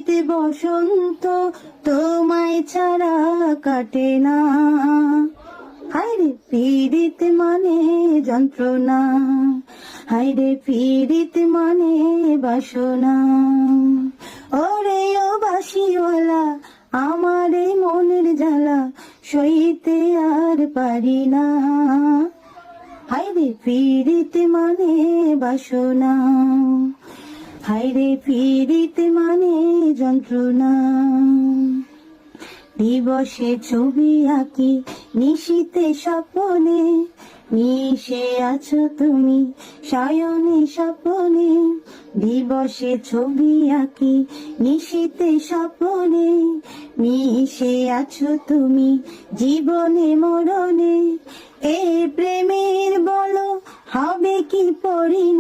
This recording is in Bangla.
শীত বসন্ত তোমায় ছাড়া কাটে না। হায়রে পীড়িত মানে যন্ত্রণা, হায়রে পীড়িত মানে বাসনা। ওরে ও বাঁশিওয়ালা আমার এই মনের জ্বালা সইতে আর পারি না। হায়রে পীড়িত মানে বাসনা, হায়রে পীড়িত মানে যন্ত্রণা। দিবসে ছবি আঁকি নিশীতে স্বপ্নে, মিশে আছো তুমি সায়নে স্বপ্নে। দিবসে ছবি আঁকি নিশীতে স্বপ্নে, মিশে আছো তুমি জীবনে মরণে। এ প্রেমের বলো হবে কি পরিণাম।